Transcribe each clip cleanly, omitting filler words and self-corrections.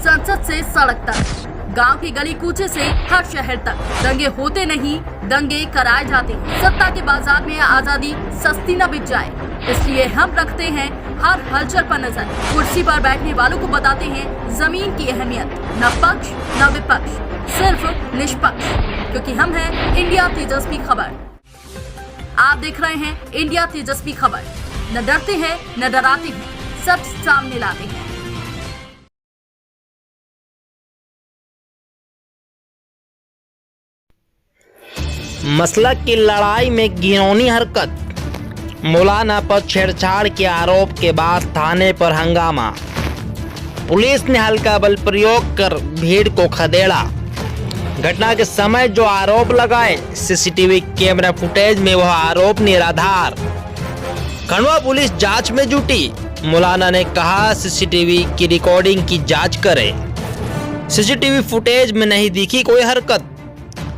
संसद से सड़क तक, गांव की गली कूचे से हर शहर तक दंगे होते नहीं, दंगे कराए जाते हैं। सत्ता के बाजार में आजादी सस्ती न बिक जाए, इसलिए हम रखते हैं हर हलचल पर नजर। कुर्सी पर बैठने वालों को बताते हैं जमीन की अहमियत, न पक्ष न विपक्ष, सिर्फ निष्पक्ष, क्योंकि हम हैं इंडिया तेजस्वी खबर। आप देख रहे हैं इंडिया तेजस्वी खबर। न डरते हैं न डराते हैं, सब सामने लाते हैं। मसलक की लड़ाई में घिनौनी हरकत, मौलाना पर छेड़छाड़ के आरोप के बाद थाने पर हंगामा। पुलिस ने हल्का बल प्रयोग कर भीड़ को खदेड़ा। घटना के समय जो आरोप लगाए, सीसीटीवी कैमरा फुटेज में वह आरोप निराधार। खंडवा पुलिस जांच में जुटी। मौलाना ने कहा सीसीटीवी की रिकॉर्डिंग की जांच करे। सीसीटीवी फुटेज में नहीं दिखी कोई हरकत।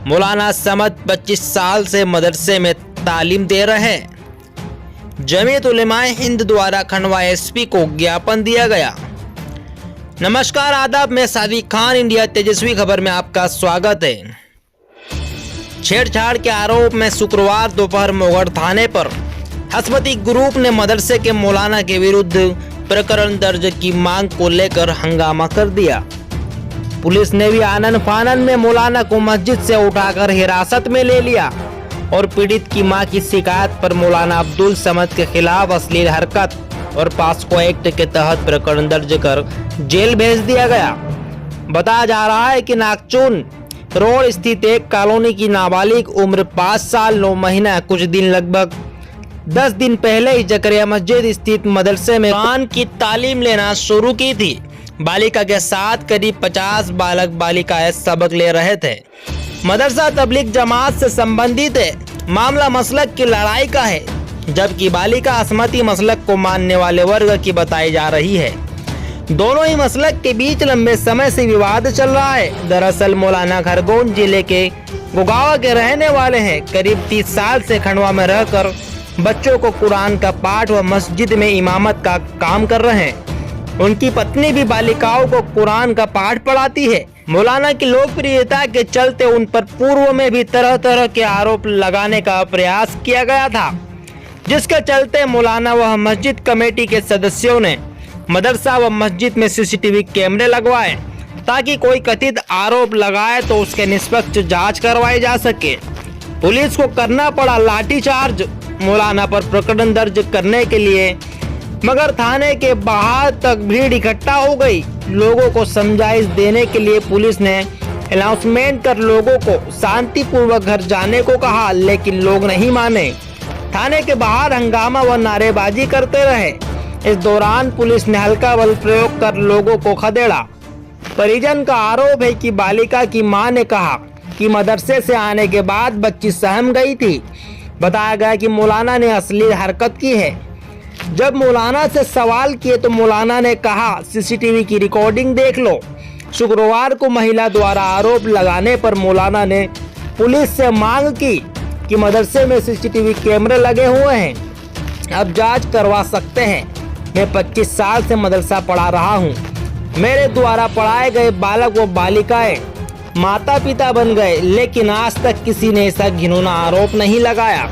मौलाना समद 25 साल से मदरसे में तालीम दे रहे हैं। जमीयत उलेमाए हिंद द्वारा खंडवा एसपी को ज्ञापन दिया गया। नमस्कार, आदाब, मैं सादिक खान, इंडिया तेजस्वी खबर में आपका स्वागत है। छेड़छाड़ के आरोप में शुक्रवार दोपहर मोगढ़ थाने पर हसमती ग्रुप ने मदरसे के मौलाना के विरुद्ध प्रकरण दर्ज की मांग को लेकर हंगामा कर दिया। पुलिस ने भी आनन फानन में मौलाना को मस्जिद से उठाकर हिरासत में ले लिया और पीड़ित की मां की शिकायत पर मौलाना अब्दुल समद के खिलाफ अश्लील हरकत और पॉस्को एक्ट के तहत प्रकरण दर्ज कर जेल भेज दिया गया। बताया जा रहा है कि नागचून रोड स्थित एक कॉलोनी की नाबालिग उम्र 5 साल 9 महीना कुछ दिन लगभग 10 दिन पहले ही जकरिया मस्जिद स्थित मदरसे में कुरान की तालीम लेना शुरू की थी। बालिका के साथ करीब 50 बालक बालिकाएं सबक ले रहे थे। मदरसा तबलीग जमात से संबंधित है। मामला मसलक की लड़ाई का है, जबकि बालिका असमती मसलक को मानने वाले वर्ग की बताई जा रही है। दोनों ही मसलक के बीच लंबे समय से विवाद चल रहा है। दरअसल मौलाना खरगोन जिले के गुगावा के रहने वाले हैं। करीब 30 साल से खंडवा में रहकर बच्चों को कुरान का पाठ व मस्जिद में इमामत का काम कर रहे हैं। उनकी पत्नी भी बालिकाओं को कुरान का पाठ पढ़ाती है। मौलाना की लोकप्रियता के चलते उन पर पूर्व में भी तरह तरह के आरोप लगाने का प्रयास किया गया था, जिसके चलते मौलाना व मस्जिद कमेटी के सदस्यों ने मदरसा व मस्जिद में सीसीटीवी कैमरे लगवाए ताकि कोई कथित आरोप लगाए तो उसके निष्पक्ष जांच करवाई जा सके। पुलिस को करना पड़ा लाठीचार्ज मौलाना पर प्रकरण दर्ज करने के लिए, मगर थाने के बाहर तक भीड़ इकट्ठा हो गई। लोगों को समझाइश देने के लिए पुलिस ने अनाउंसमेंट कर लोगों को शांतिपूर्वक घर जाने को कहा, लेकिन लोग नहीं माने। थाने के बाहर हंगामा व नारेबाजी करते रहे। इस दौरान पुलिस ने हल्का बल प्रयोग कर लोगों को खदेड़ा। परिजन का आरोप है कि बालिका की मां ने कहा कि मदरसे से आने के बाद बच्ची सहम गई थी। बताया गया कि मौलाना ने अश्लील हरकत की है। जब मौलाना से सवाल किए तो मौलाना ने कहा सीसीटीवी की रिकॉर्डिंग देख लो। शुक्रवार को महिला द्वारा आरोप लगाने पर मौलाना ने पुलिस से मांग की कि मदरसे में सीसीटीवी कैमरे लगे हुए हैं, अब जांच करवा सकते हैं। मैं 25 साल से मदरसा पढ़ा रहा हूं। मेरे द्वारा पढ़ाए गए बालक व बालिकाएं माता पिता बन गए, लेकिन आज तक किसी ने ऐसा घिनौना आरोप नहीं लगाया।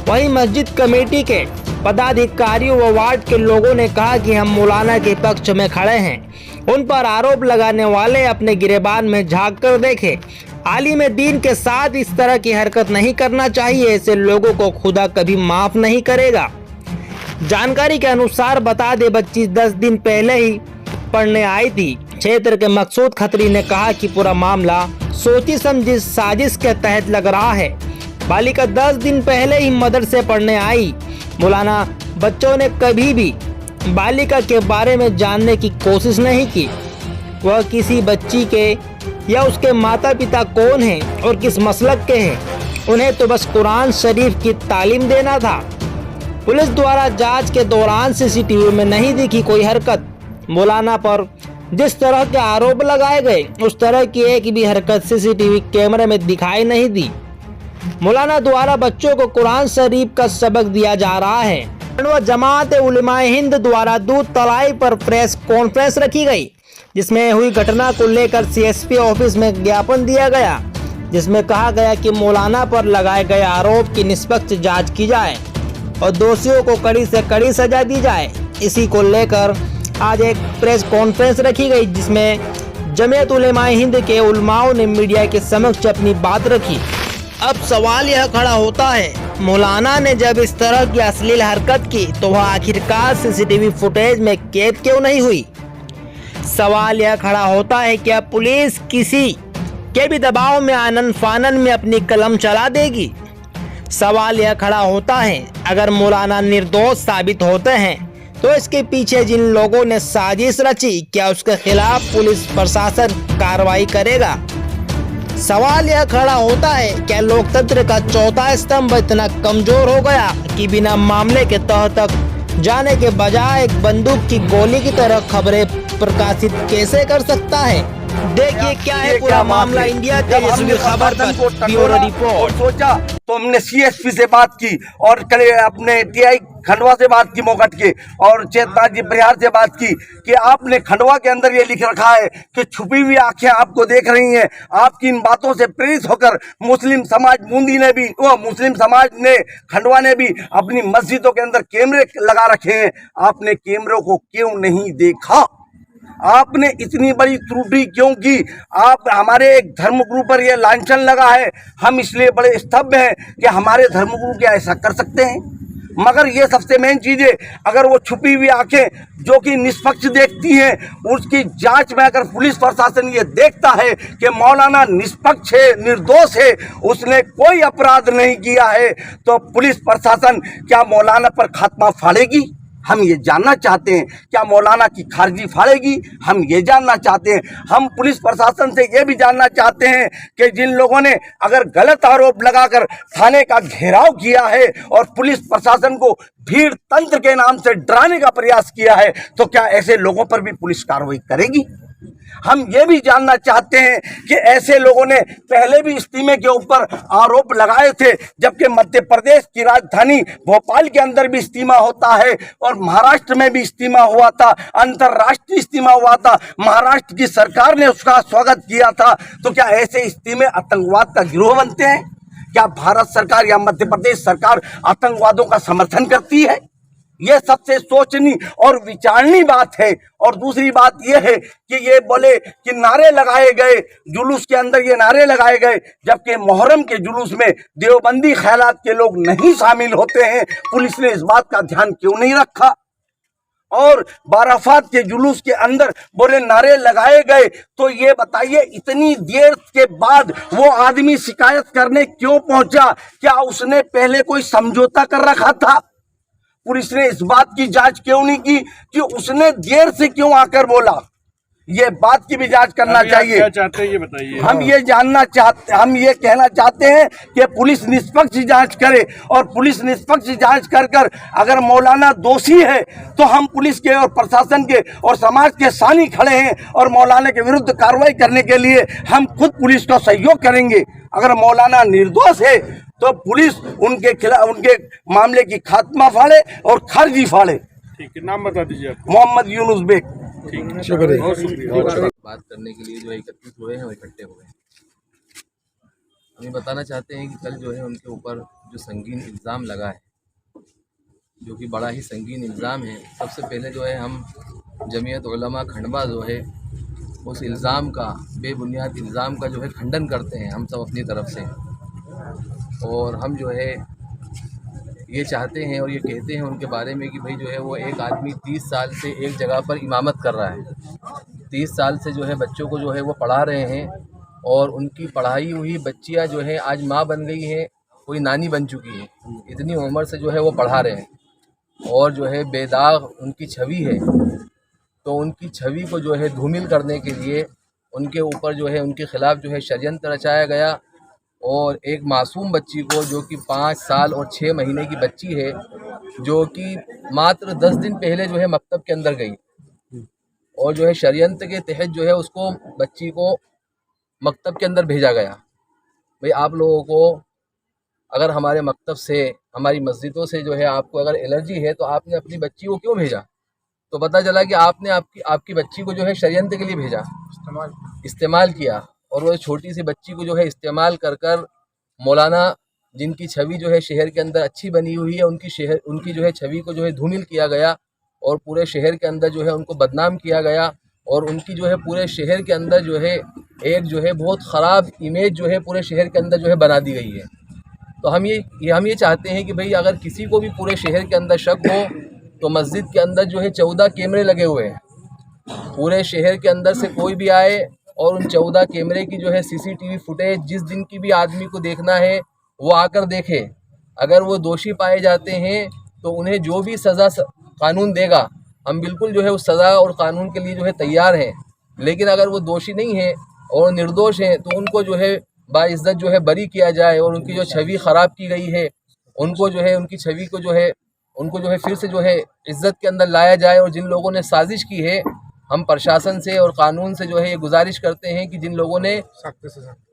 वहीं मस्जिद कमेटी के पदाधिकारियों व वार्ड के लोगों ने कहा कि हम मौलाना के पक्ष में खड़े हैं। उन पर आरोप लगाने वाले अपने गिरेबान में झांक कर देखें। आलिम दीन के साथ इस तरह की हरकत नहीं करना चाहिए। ऐसे लोगों को खुदा कभी माफ नहीं करेगा। जानकारी के अनुसार बता दे, बच्ची 10 दिन पहले ही पढ़ने आई थी। क्षेत्र के मकसूद खत्री ने कहा कि पूरा मामला सोची समझी साजिश के तहत लग रहा है। बालिका 10 दिन पहले ही मदरसे पढ़ने आई। मौलाना बच्चों ने कभी भी बालिका के बारे में जानने की कोशिश नहीं की। वह किसी बच्ची के या उसके माता पिता कौन हैं और किस मसलक के हैं, उन्हें तो बस कुरान शरीफ की तालीम देना था। पुलिस द्वारा जांच के दौरान सीसीटीवी में नहीं दिखी कोई हरकत। मौलाना पर जिस तरह के आरोप लगाए गए उस तरह की एक भी हरकत सीसीटीवी कैमरे में दिखाई नहीं दी। मौलाना द्वारा बच्चों को कुरान शरीफ का सबक दिया जा रहा है। जमात उलेमाए हिंद द्वारा दूध तलाई पर प्रेस कॉन्फ्रेंस रखी गई। जिसमें हुई घटना को लेकर सीएसपी ऑफिस में ज्ञापन दिया गया, जिसमें कहा गया कि मौलाना पर लगाए गए आरोप की निष्पक्ष जांच की जाए और दोषियों को कड़ी से कड़ी सजा दी जाए। इसी को लेकर आज एक प्रेस कॉन्फ्रेंस रखी गई, जिसमें जमीयत उलेमाए हिंद के उलमाओं ने मीडिया के समक्ष अपनी बात रखी। अब सवाल यह खड़ा होता है, मौलाना ने जब इस तरह की अश्लील हरकत की तो वह आखिरकार सीसीटीवी फुटेज में कैद क्यों नहीं हुई। सवाल यह खड़ा होता है, क्या पुलिस किसी के भी दबाव में आनन फानन में अपनी कलम चला देगी। सवाल यह खड़ा होता है, अगर मौलाना निर्दोष साबित होते हैं तो इसके पीछे जिन लोगों ने साजिश रची, क्या उसके खिलाफ पुलिस प्रशासन कार्रवाई करेगा। सवाल यह खड़ा होता है, क्या लोकतंत्र का चौथा स्तंभ इतना कमजोर हो गया कि बिना मामले के तह तक जाने के बजाय एक बंदूक की गोली की तरह खबरें प्रकाशित कैसे कर सकता है। देखिए क्या है पूरा मामला। इंडिया तेजस्वी खबर पर ब्यूरो रिपोर्ट। सोचा तो हमने सीएसपी से बात की और कल अपने टीआई खंडवा से बात की मोकट के, और चेतना जी बिहार से बात की कि आपने खंडवा के अंदर ये लिख रखा है कि छुपी हुई आंखें आपको देख रही हैं। आपकी इन बातों से प्रेरित होकर मुस्लिम समाज बूंदी ने भी, मुस्लिम समाज ने खंडवा ने भी अपनी मस्जिदों के अंदर कैमरे लगा रखे हैं। आपने कैमरों को क्यों नहीं देखा? आपने इतनी बड़ी त्रुटि क्यों की? आप हमारे एक धर्मगुरु पर यह लांछन लगा है, हम इसलिए बड़े स्तब्ध हैं कि हमारे धर्मगुरु क्या ऐसा कर सकते हैं। मगर ये सबसे मेन चीज़ है, अगर वो छुपी हुई आंखें जो कि निष्पक्ष देखती हैं, उसकी जांच में अगर पुलिस प्रशासन ये देखता है कि मौलाना निष्पक्ष है, निर्दोष है, उसने कोई अपराध नहीं किया है, तो पुलिस प्रशासन क्या मौलाना पर खात्मा फाड़ेगी? हम ये जानना चाहते हैं। क्या मौलाना की खारिजी फाड़ेगी? हम ये जानना चाहते हैं। हम पुलिस प्रशासन से ये भी जानना चाहते हैं कि जिन लोगों ने अगर गलत आरोप लगाकर थाने का घेराव किया है और पुलिस प्रशासन को भीड़ तंत्र के नाम से डराने का प्रयास किया है, तो क्या ऐसे लोगों पर भी पुलिस कार्रवाई करेगी? हम ये भी जानना चाहते हैं कि ऐसे लोगों ने पहले भी इस्तीमे के ऊपर आरोप लगाए थे, जबकि मध्य प्रदेश की राजधानी भोपाल के अंदर भी इस्तीमा होता है और महाराष्ट्र में भी इस्तीमा हुआ था, अंतर्राष्ट्रीय इस्तीमा हुआ था, महाराष्ट्र की सरकार ने उसका स्वागत किया था। तो क्या ऐसे इस्तीमे आतंकवाद का गिरोह बनते हैं? क्या भारत सरकार या मध्य प्रदेश सरकार आतंकवादों का समर्थन करती है? यह सबसे सोचनी और विचारनी बात है। और दूसरी बात यह है कि ये बोले कि नारे लगाए गए, जुलूस के अंदर ये नारे लगाए गए, जबकि मुहर्रम के जुलूस में देवबंदी ख्यालात के लोग नहीं शामिल होते हैं। पुलिस ने इस बात का ध्यान क्यों नहीं रखा? और बाराफात के जुलूस के अंदर बोले नारे लगाए गए, तो ये बताइए इतनी देर के बाद वो आदमी शिकायत करने क्यों पहुंचा? क्या उसने पहले कोई समझौता कर रखा था? पुलिस ने इस बात की जांच क्यों नहीं की कि उसने देर से क्यों आकर बोला? ये बात की भी जांच करना चाहिए। क्या चाहते हैं ये बताइए। हम ये जानना चाहते, हम ये कहना चाहते हैं कि पुलिस निष्पक्ष जांच करे, और पुलिस निष्पक्ष जांच कर अगर मौलाना दोषी है तो हम पुलिस के और प्रशासन के और समाज के सानी खड़े हैं और मौलाना के विरुद्ध कार्रवाई करने के लिए हम खुद पुलिस को सहयोग करेंगे। अगर मौलाना निर्दोष है तो पुलिस उनके खिलाफ, उनके मामले की खात्मा फाड़े और खारिजी फाड़े। ठीक है, नाम बता दीजिए आप। मोहम्मद यूनुस बेग। ठीक है, शुक्रिया। बहुत शुक्रिया। बात करने के लिए जो एकत्रित हुए हैं वो इकट्ठे हुए हैं। हम ये बताना चाहते हैं कि कल जो है उनके ऊपर जो संगीन इल्ज़ाम लगा है, जो कि बड़ा ही संगीन इल्ज़ाम है। सबसे पहले जो है हम जमीयत उलमा खंडवा जो है उस इल्ज़ाम का, बेबुनियाद इल्ज़ाम का जो है खंडन करते हैं हम सब अपनी तरफ से। और हम जो है ये चाहते हैं और ये कहते हैं उनके बारे में कि भाई जो है वो एक आदमी 30 साल से एक जगह पर इमामत कर रहा है, 30 साल से जो है बच्चों को जो है वो पढ़ा रहे हैं, और उनकी पढ़ाई हुई बच्चियां जो है आज माँ बन गई हैं, कोई नानी बन चुकी है। इतनी उम्र से जो है वो पढ़ा रहे हैं और जो है बेदाग उनकी छवि है। तो उनकी छवि को जो है धूमिल करने के लिए उनके ऊपर जो है उनके ख़िलाफ़ जो है षड्यंत्र रचाया गया, और एक मासूम बच्ची को जो कि 5 साल और 6 महीने की बच्ची है, जो कि मात्र 10 दिन पहले जो है मकतब के अंदर गई, और जो है षड्यंत्र के तहत जो है उसको, बच्ची को मकतब के अंदर भेजा गया। भाई आप लोगों को अगर हमारे मकतब से, हमारी मस्जिदों से जो है आपको अगर एलर्जी है तो आपने अपनी बच्ची को क्यों भेजा? तो पता चला कि आपने आपकी बच्ची को जो है षड्यंत्र के लिए भेजा, इस्तेमाल किया, और वो छोटी सी बच्ची को जो है इस्तेमाल कर मौलाना जिनकी छवि जो है शहर के अंदर अच्छी बनी हुई है, उनकी जो है छवि को जो है धूमिल किया गया और पूरे शहर के अंदर जो है उनको बदनाम किया गया, और उनकी जो है पूरे शहर के अंदर जो है एक जो है बहुत ख़राब इमेज जो है पूरे शहर के अंदर जो है बना दी गई है। तो हम ये चाहते हैं कि भाई अगर किसी को भी पूरे शहर के अंदर शक हो तो मस्जिद के अंदर जो है 14 कैमरे लगे हुए हैं, पूरे शहर के अंदर से कोई भी आए और उन 14 कैमरे की जो है CCTV फुटेज जिस दिन की भी आदमी को देखना है वो आकर देखे। अगर वो दोषी पाए जाते हैं तो उन्हें जो भी सज़ा कानून देगा, हम बिल्कुल जो है उस सज़ा और कानून के लिए जो है तैयार हैं। लेकिन अगर वो दोषी नहीं है और निर्दोष हैं तो उनको जो है बाइज्जत जो है बरी किया जाए, और उनकी जो छवि ख़राब की गई है उनको जो है उनकी छवि को जो है उनको जो है फिर से जो है इज़्ज़त के अंदर लाया जाए। और जिन लोगों ने साजिश की है, हम प्रशासन से और कानून से जो है ये गुजारिश करते हैं कि जिन लोगों ने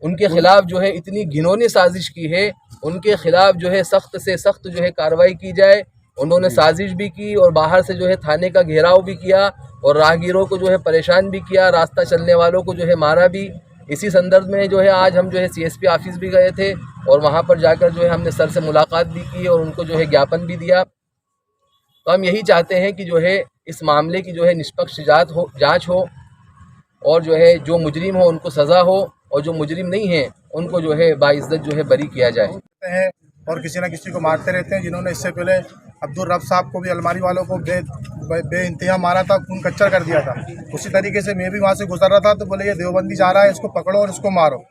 उनके ख़िलाफ़ जो है इतनी घिनौनी साजिश की है, उनके ख़िलाफ़ जो है सख्त से सख्त जो है कार्रवाई की जाए। उन्होंने साजिश भी की और बाहर से जो है थाने का घेराव भी किया और राहगीरों को जो है परेशान भी किया, रास्ता चलने वालों को जो है मारा भी। इसी संदर्भ में जो है आज हम जो है CSP ऑफिस भी गए थे और वहाँ पर जाकर जो है हमने सर से मुलाकात भी की और उनको जो है ज्ञापन भी दिया। तो हम यही चाहते हैं कि जो है इस मामले की जो है निष्पक्ष जांच हो और जो है जो मुजरिम हो उनको सज़ा हो और जो मुजरिम नहीं है उनको जो है बाइज्जत जो है बरी किया जाए। हैं और किसी न किसी को मारते रहते हैं। जिन्होंने इससे पहले अब्दुल रब साहब को भी अलमारी वालों को बेइंतहा मारा था, खून कच्चर कर दिया था। उसी तरीके से मैं भी वहाँ से गुजर रहा था तो बोले ये देवबंदी जा रहा है, इसको पकड़ो और इसको मारो।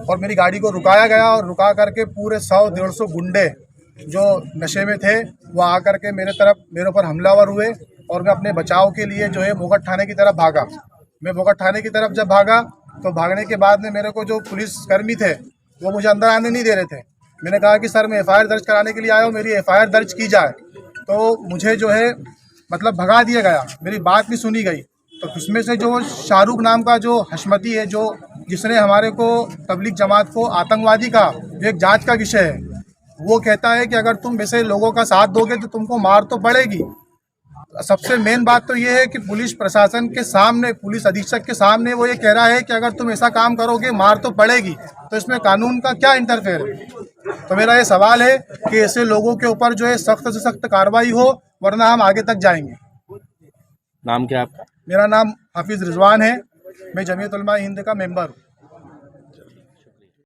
और मेरी गाड़ी को रुकाया गया और रुका करके पूरे 100-150 गुंडे जो नशे में थे वो आकर के मेरे ऊपर हमलावर हुए और मैं अपने बचाव के लिए जो है बोगट थाने की तरफ भागा। मैं बोगट थाने की तरफ जब भागा तो भागने के बाद में मेरे को जो पुलिसकर्मी थे वो मुझे अंदर आने नहीं दे रहे थे। मैंने कहा कि सर मैं FIR दर्ज कराने के लिए आया हूँ, मेरी FIR दर्ज की जाए। तो मुझे जो है मतलब भगा दिया गया, मेरी बात नहीं सुनी गई। तो उसमें से जो शाहरुख नाम का जो हशमती है, जो जिसने हमारे को तबलीग जमात को आतंकवादी का एक जांच का विषय है, वो कहता है कि अगर तुम ऐसे लोगों का साथ दोगे तो तुमको मार तो पड़ेगी। सबसे मेन बात तो ये है कि पुलिस प्रशासन के सामने, पुलिस अधीक्षक के सामने वो ये कह रहा है कि अगर तुम ऐसा काम करोगे मार तो पड़ेगी। तो इसमें कानून का क्या इंटरफेयर है? तो मेरा ये सवाल है कि ऐसे लोगों के ऊपर जो है सख्त से सख्त कार्रवाई हो, वरना हम आगे तक जाएंगे। नाम क्या आपका? मेरा नाम हाफिज रिजवान है, मैं जमीयत उलमा हिंद का मेंबर हूँ।